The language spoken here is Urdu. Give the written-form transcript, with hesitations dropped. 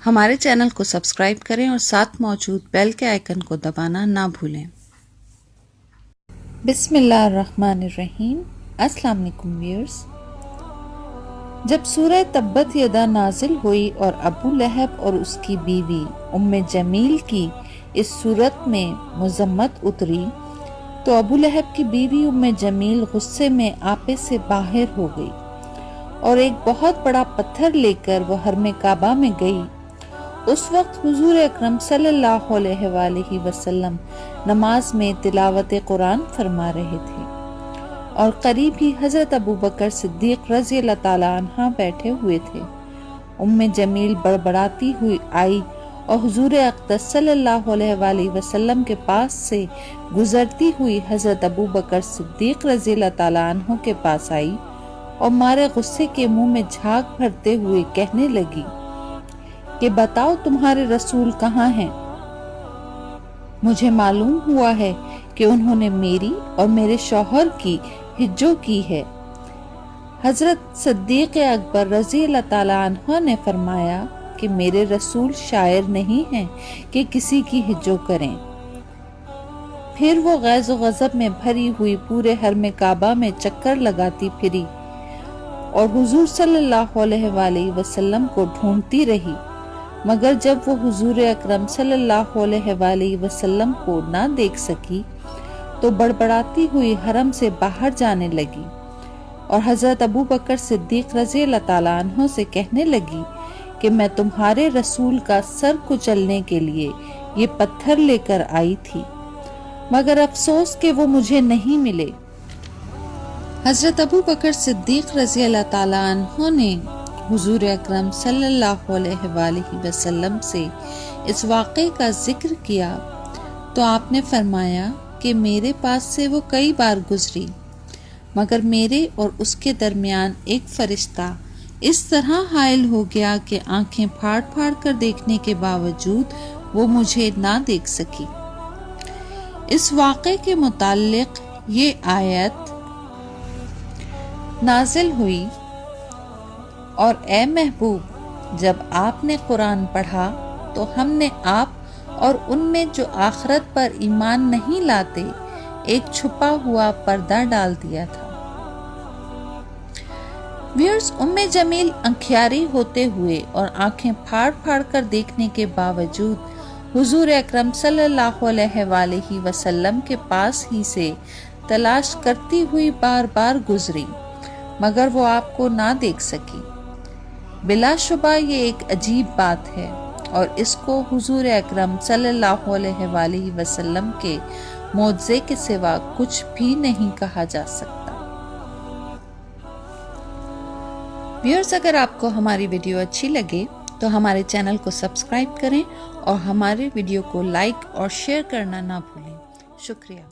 ہمارے چینل کو سبسکرائب کریں اور ساتھ موجود بیل کے آئیکن کو دبانا نہ بھولیں۔ بسم اللہ الرحمن الرحیم۔ السلام علیکم ویورز۔ جب سورہ تبت یدا نازل ہوئی اور ابو لہب اور اس کی بیوی ام جمیل کی اس صورت میں مذمت اتری تو ابو لہب کی بیوی ام جمیل غصے میں آپے سے باہر ہو گئی اور ایک بہت بڑا پتھر لے کر وہ حرم کعبہ میں گئی۔ اس وقت حضور اکرم صلی اللہ علیہ وآلہ وسلم نماز میں تلاوت قرآن فرما رہے تھے اور قریب ہی حضرت ابو بکر صدیق رضی اللہ تعالی عنہ بیٹھے ہوئے تھے۔ ام جمیل بڑبڑاتی ہوئی آئی اور حضور اقدس صلی اللہ علیہ وآلہ وسلم کے پاس سے گزرتی ہوئی حضرت ابو بکر صدیق رضی اللہ تعالی عنہ کے پاس آئی اور مارے غصے کے منہ میں جھاگ بھرتے ہوئے کہنے لگی کہ بتاؤ تمہارے رسول کہاں ہیں؟ مجھے معلوم ہوا ہے کہ انہوں نے میری اور میرے شوہر کی ہجو کی ہے۔ حضرت صدیق اکبر رضی اللہ تعالی عنہ نے فرمایا کہ میرے رسول شاعر نہیں ہیں کہ کسی کی ہجو کریں۔ پھر وہ غیظ و غضب میں بھری ہوئی پورے حرم کعبہ میں چکر لگاتی پھری اور حضور صلی اللہ علیہ وآلہ وسلم کو ڈھونڈتی رہی، مگر جب وہ حضور اکرم صلی اللہ علیہ وآلہ وسلم کو نہ دیکھ سکی تو بڑبڑاتی ہوئی حرم سے باہر جانے لگی اور حضرت ابو بکر صدیق رضی اللہ تعالیٰ عنہ سے کہنے لگی کہ میں تمہارے رسول کا سر کچلنے کے لیے یہ پتھر لے کر آئی تھی، مگر افسوس کہ وہ مجھے نہیں ملے۔ حضرت ابو بکر صدیق رضی اللہ تعالیٰ عنہ نے حضور اکرم صلی اللہ علیہ وآلہ وسلم سے اس واقعے کا ذکر کیا تو آپ نے فرمایا کہ میرے پاس سے وہ کئی بار گزری، مگر میرے اور اس کے درمیان ایک فرشتہ اس طرح حائل ہو گیا کہ آنکھیں پھاڑ پھاڑ کر دیکھنے کے باوجود وہ مجھے نہ دیکھ سکی۔ اس واقعے کے متعلق یہ آیت نازل ہوئی، اور اے محبوب جب آپ نے قرآن پڑھا تو ہم نے آپ اور ان میں جو آخرت پر ایمان نہیں لاتے ایک چھپا ہوا پردہ ڈال دیا تھا۔ ویورز، ام جمیل انکھیاری ہوتے ہوئے اور آنکھیں پھاڑ پھاڑ کر دیکھنے کے باوجود حضور اکرم صلی اللہ علیہ وآلہ وسلم کے پاس ہی سے تلاش کرتی ہوئی بار بار گزری، مگر وہ آپ کو نہ دیکھ سکی۔ بلا شبہ یہ ایک عجیب بات ہے اور اس کو حضور اکرم صلی اللہ علیہ وآلہ وسلم کے معجزے کے سوا کچھ بھی نہیں کہا جا سکتا۔ ویورز، اگر آپ کو ہماری ویڈیو اچھی لگے تو ہمارے چینل کو سبسکرائب کریں اور ہمارے ویڈیو کو لائک اور شیئر کرنا نہ بھولیں۔ شکریہ۔